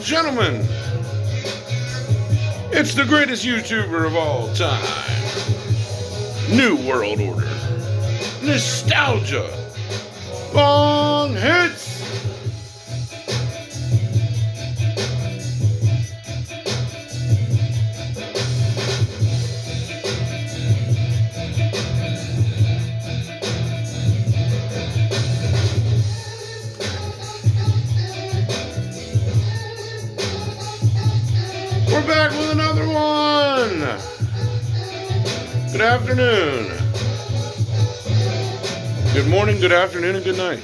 gentlemen, it's the greatest YouTuber of all time. New World Order. Nostalgia. Long hits. We're back with another one. Good afternoon. Good morning, good afternoon, and good night.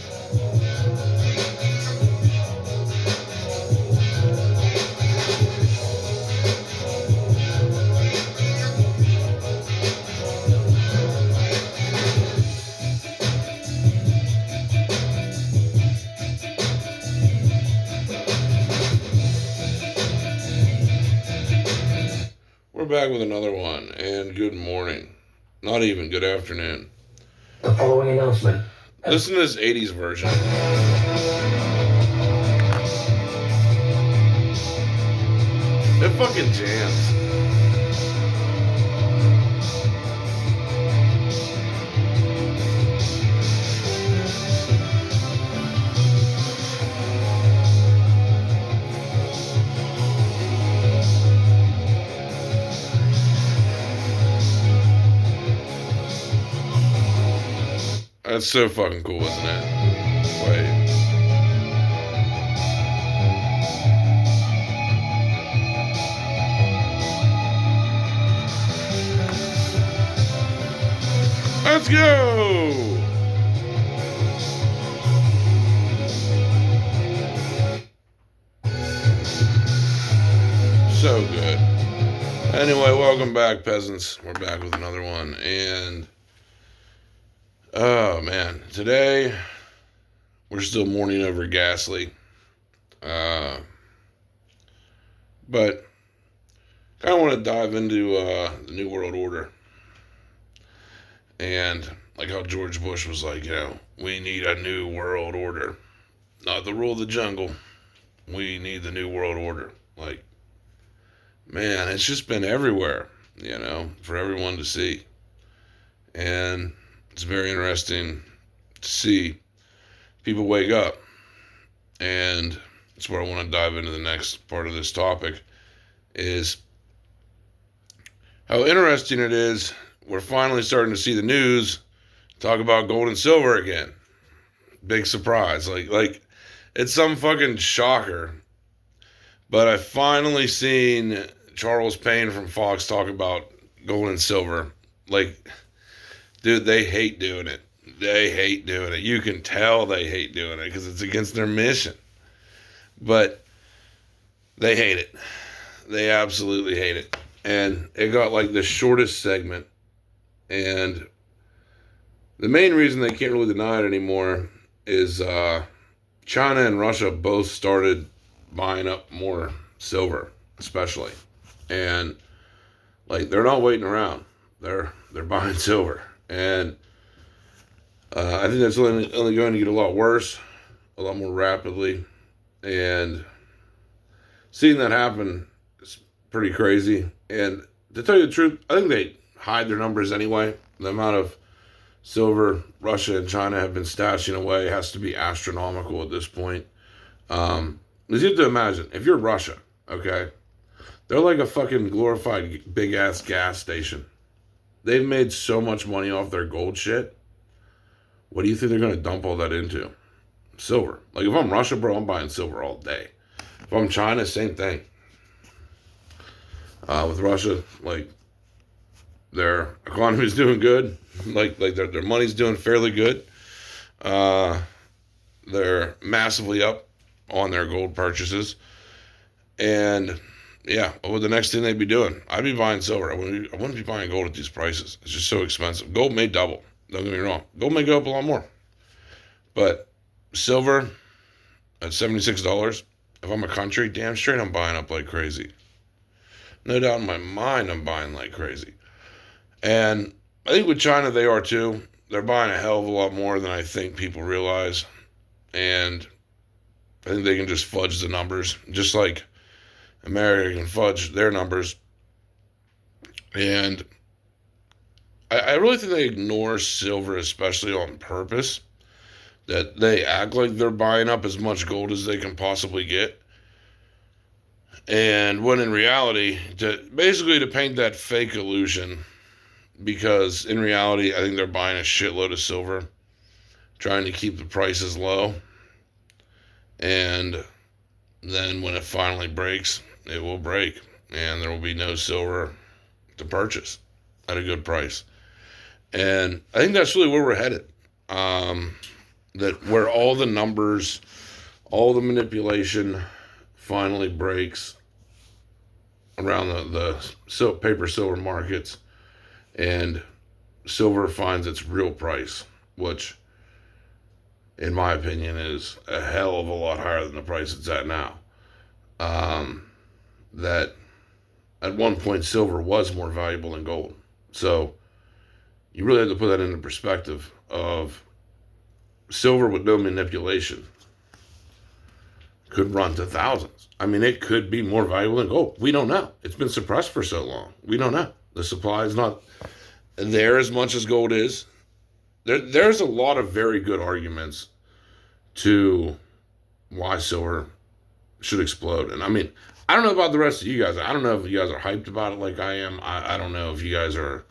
We're back with another one, and good morning. Not even, good afternoon. The following announcement. Listen to this 80s version. It fucking jams. That's so fucking cool, isn't it? Wait. Let's go! So good. Anyway, welcome back, peasants. We're back with another one, and oh man, today we're still mourning over Gasly, but kind of want to dive into the New World Order, and like how George Bush was like, we need a new world order, not the rule of the jungle. We need the New World Order. Like, man, it's just been everywhere, for everyone to see, and it's very interesting to see people wake up, and that's where I want to dive into the next part of this topic, is how interesting it is we're finally starting to see the news talk about gold and silver again. Big surprise. Like it's some fucking shocker, but I finally seen Charles Payne from Fox talk about gold and silver. Like, dude, they hate doing it. They hate doing it. You can tell they hate doing it because it's against their mission. But they hate it. They absolutely hate it. And it got like the shortest segment. And the main reason they can't really deny it anymore is China and Russia both started buying up more silver, especially. And like, they're not waiting around. They're buying silver. And I think that's only going to get a lot worse, a lot more rapidly. And seeing that happen is pretty crazy. And to tell you the truth, I think they hide their numbers anyway. The amount of silver Russia and China have been stashing away has to be astronomical at this point. You have to imagine, if you're Russia, okay, they're like a fucking glorified big-ass gas station. They've made so much money off their gold shit. What do you think they're going to dump all that into? Silver. Like, if I'm Russia, bro, I'm buying silver all day. If I'm China, same thing. With Russia, like, their economy's doing good. Like their money's doing fairly good. They're massively up on their gold purchases. And yeah, what would the next thing they'd be doing? I'd be buying silver. I wouldn't be buying gold at these prices. It's just so expensive. Gold may double. Don't get me wrong. Gold may go up a lot more. But silver at $76, if I'm a country, damn straight I'm buying up like crazy. No doubt in my mind I'm buying like crazy. And I think with China they are too. They're buying a hell of a lot more than I think people realize. And I think they can just fudge the numbers. Just like America can fudge their numbers. And I really think they ignore silver, especially on purpose. That they act like they're buying up as much gold as they can possibly get. And when in reality, basically to paint that fake illusion, because in reality, I think they're buying a shitload of silver, trying to keep the prices low. And then when it finally breaks, it will break. And there will be no silver to purchase at a good price. And I think that's really where we're headed. That where all the numbers, all the manipulation finally breaks around the paper silver markets, and silver finds its real price, which, in my opinion, is a hell of a lot higher than the price it's at now. That at one point silver was more valuable than gold. So you really have to put that into perspective of silver with no manipulation could run to thousands. I mean, it could be more valuable than gold. We don't know. It's been suppressed for so long. We don't know. The supply is not there as much as gold is. There's a lot of very good arguments to why silver should explode. And I mean, I don't know about the rest of you guys. I don't know if you guys are hyped about it like I am. I don't know if you guys are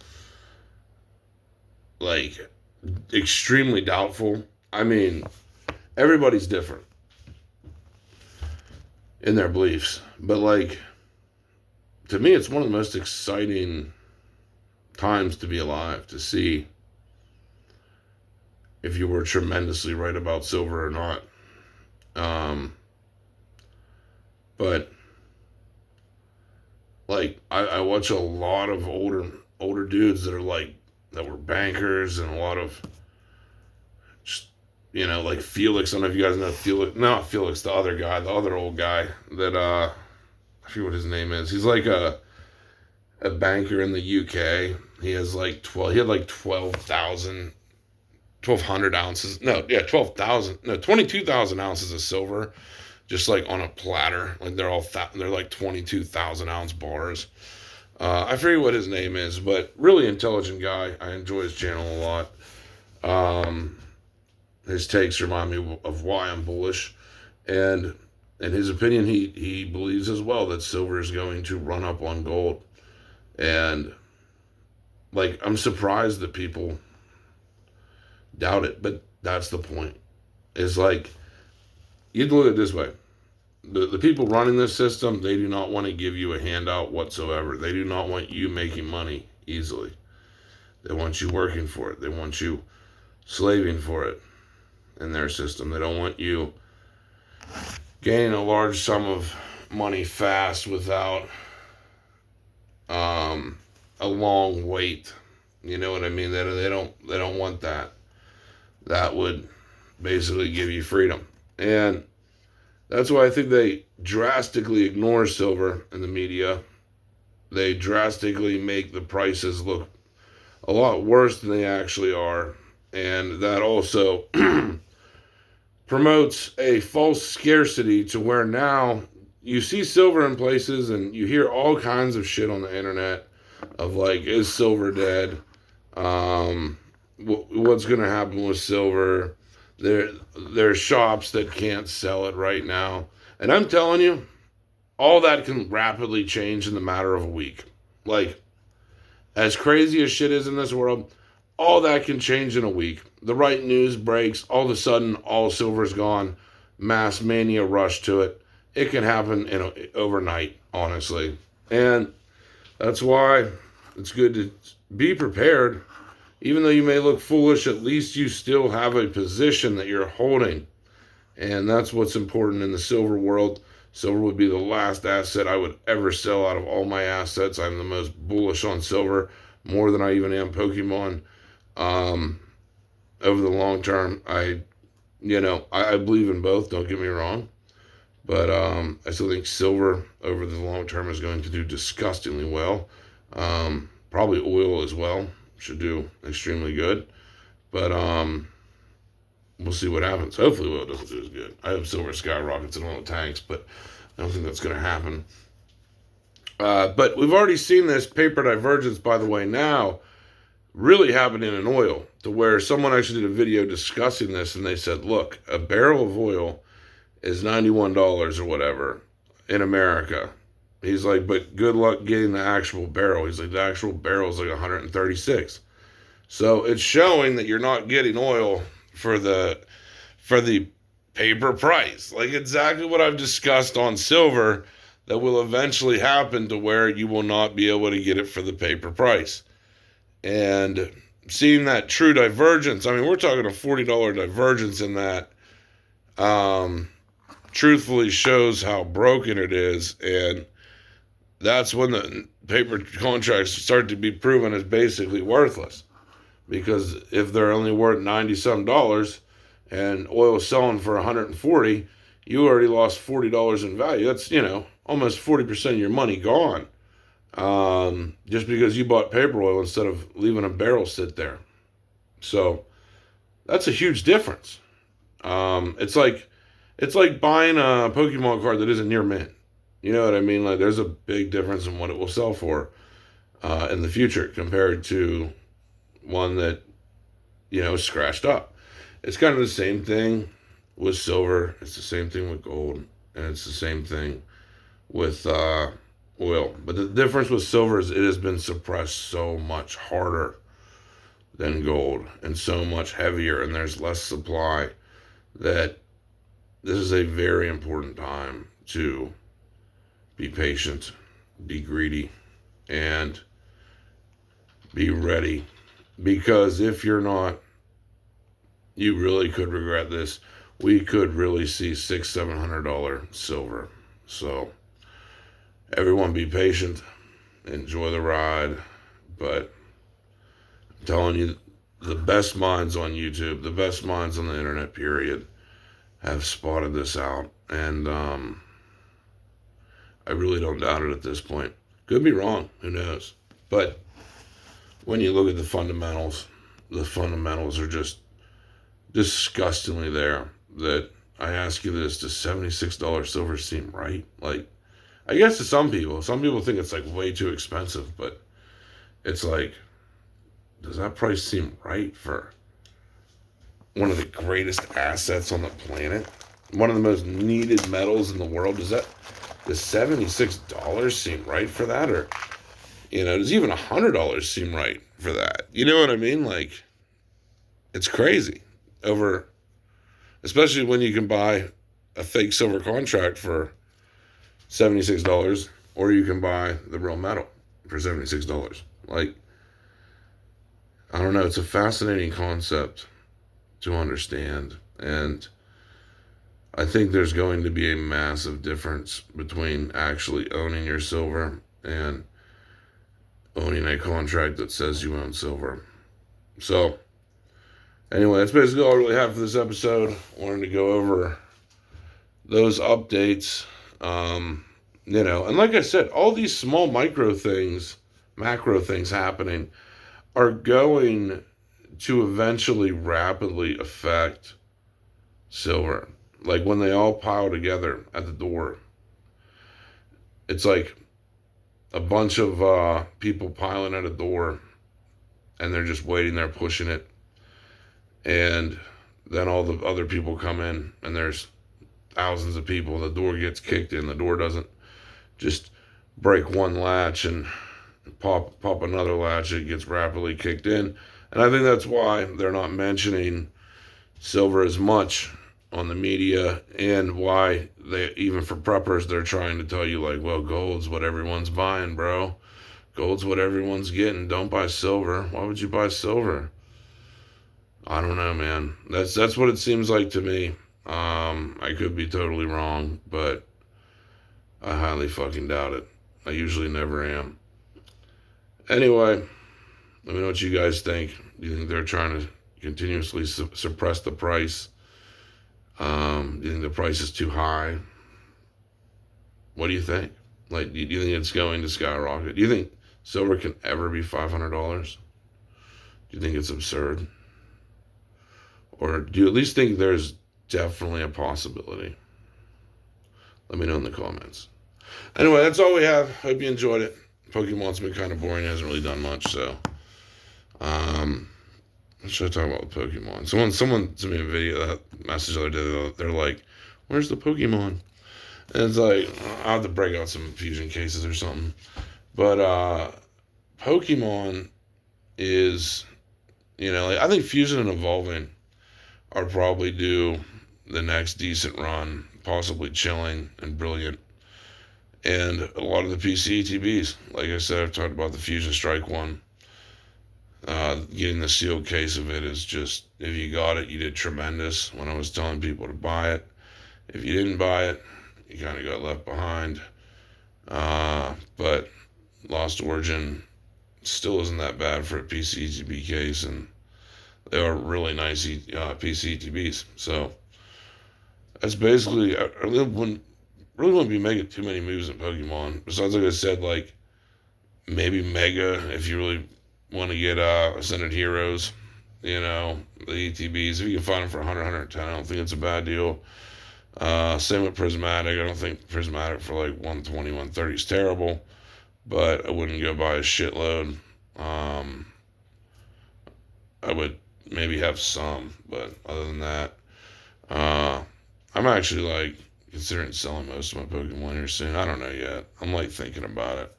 like extremely doubtful. I mean, everybody's different in their beliefs. But like, to me, it's one of the most exciting times to be alive, to see if you were tremendously right about silver or not. But like, I watch a lot of older dudes that are like, that were bankers, and a lot of just, like Felix. I don't know if you guys know Felix. Not Felix, the other guy, the other old guy that I forget what his name is. He's like a banker in the UK. He has like 1,200 ounces. No, yeah, 22,000 ounces of silver, just like on a platter. Like they're like 22,000 ounce bars. I forget what his name is, but really intelligent guy. I enjoy his channel a lot. His takes remind me of why I'm bullish, and in his opinion, he believes as well that silver is going to run up on gold. And like, I'm surprised that people doubt it, but that's the point. Is like, you look at it this way. The people running this system, they do not want to give you a handout whatsoever. They do not want you making money easily. They want you working for it. They want you slaving for it in their system. They don't want you gaining a large sum of money fast without a long wait. You know what I mean? They don't want that. That would basically give you freedom. And that's why I think they drastically ignore silver in the media. They drastically make the prices look a lot worse than they actually are. And that also promotes a false scarcity to where now you see silver in places and you hear all kinds of shit on the internet of like, is silver dead? What's going to happen with silver? There's shops that can't sell it right now. And I'm telling you, all that can rapidly change in the matter of a week. Like, as crazy as shit is in this world, all that can change in a week. The right news breaks, all of a sudden, all silver's gone. Mass mania rush to it. It can happen overnight, honestly. And that's why it's good to be prepared. Even though you may look foolish, at least you still have a position that you're holding. And that's what's important in the silver world. Silver would be the last asset I would ever sell out of all my assets. I'm the most bullish on silver, more than I even am Pokemon. Over the long term, I believe in both, don't get me wrong. But I still think silver over the long term is going to do disgustingly well. Probably oil as well should do extremely good. But we'll see what happens. Hopefully oil doesn't do as good. I hope silver skyrockets in all the tanks, but I don't think that's going to happen. But we've already seen this paper divergence, by the way, now really happening in oil, to where someone actually did a video discussing this, and they said, look, a barrel of oil is $91 or whatever in America. He's like, but good luck getting the actual barrel. He's like, the actual barrel is like 136. So it's showing that you're not getting oil for the paper price. Like exactly what I've discussed on silver, that will eventually happen, to where you will not be able to get it for the paper price. And seeing that true divergence, I mean, we're talking a $40 divergence in that, truthfully shows how broken it is. And that's when the paper contracts start to be proven as basically worthless. Because if they're only worth 90 some dollars and oil is selling for 140, you already lost $40 in value. That's, almost 40% of your money gone. Just because you bought paper oil instead of leaving a barrel sit there. So that's a huge difference. It's like buying a Pokemon card that isn't near mint. You know what I mean? Like there's a big difference in what it will sell for in the future compared to one that, is scratched up. It's kind of the same thing with silver. It's the same thing with gold. And it's the same thing with oil. But the difference with silver is it has been suppressed so much harder than gold and so much heavier, and there's less supply, that this is a very important time to be patient, be greedy, and be ready. Because if you're not, you really could regret this. We could really see $600-700 silver. So everyone be patient, enjoy the ride. But I'm telling you, the best minds on YouTube, the best minds on the internet, period, have spotted this out. And I really don't doubt it at this point. Could be wrong, who knows? But when you look at the fundamentals are just disgustingly there. That I ask you this, does $76 silver seem right? Like, I guess to some people think it's like way too expensive, but it's like, does that price seem right for one of the greatest assets on the planet? One of the most needed metals in the world? Does $76 seem right for that? Or, does even $100 seem right for that? You know what I mean? Like, it's crazy. Especially when you can buy a fake silver contract for $76, or you can buy the real metal for $76. Like, I don't know. It's a fascinating concept to understand. And I think there's going to be a massive difference between actually owning your silver and owning a contract that says you own silver. So, anyway, that's basically all I really have for this episode. Wanted to go over those updates. And like I said, all these small macro things happening are going to eventually rapidly affect silver. Like when they all pile together at the door, it's like a bunch of people piling at a door, and they're just waiting there pushing it. And then all the other people come in, and there's thousands of people. The door gets kicked in. The door doesn't just break one latch and pop another latch. It gets rapidly kicked in. And I think that's why they're not mentioning silver as much on the media, and why they, even for preppers, they're trying to tell you like, well, gold's what everyone's buying, bro. Gold's what everyone's getting. Don't buy silver. Why would you buy silver? I don't know, man. That's what it seems like to me. I could be totally wrong, but I highly fucking doubt it. I usually never am. Anyway, let me know what you guys think. Do you think they're trying to continuously suppress the price? Do you think the price is too high? What do you think? Like, do you think it's going to skyrocket? Do you think silver can ever be $500? Do you think it's absurd? Or do you at least think there's definitely a possibility? Let me know in the comments. Anyway, that's all we have. Hope you enjoyed it. Pokemon's been kind of boring. It hasn't really done much, so. What should I talk about with Pokemon? Someone sent me a video, that message the other day. They're like, "Where's the Pokemon?" And it's like, I'll have to break out some fusion cases or something. But Pokemon is, like, I think fusion and evolving are probably due the next decent run, possibly chilling and brilliant. And a lot of the PC ETBs, like I said, I've talked about the Fusion Strike one. Getting the sealed case of it is just, if you got it, you did tremendous when I was telling people to buy it. If you didn't buy it, you kind of got left behind. But Lost Origin still isn't that bad for a PC ETB case, and they are really nice PC ETBs. So that's basically, I really wouldn't be making too many moves in Pokemon. Besides, like I said, like maybe Mega if you really want to get Ascended Heroes, the ETBs. If you can find them for 100, 110, I don't think it's a bad deal. Same with Prismatic. I don't think Prismatic for like 120, 130 is terrible, but I wouldn't go buy a shitload. I would maybe have some, but other than that, I'm actually like considering selling most of my Pokemon here soon. I don't know yet. I'm like thinking about it.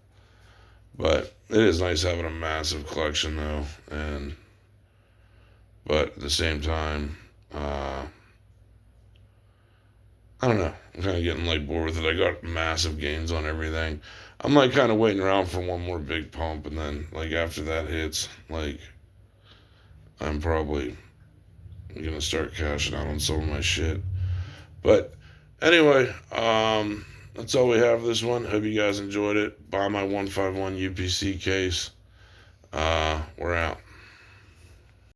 But it is nice having a massive collection though, but at the same time, I don't know. I'm kind of getting like bored with it. I got massive gains on everything. I'm like kind of waiting around for one more big pump, and then like after that hits, like I'm probably gonna start cashing out on some of my shit. But anyway, that's all we have for this one. Hope you guys enjoyed it. Buy my 151 UPC case. We're out.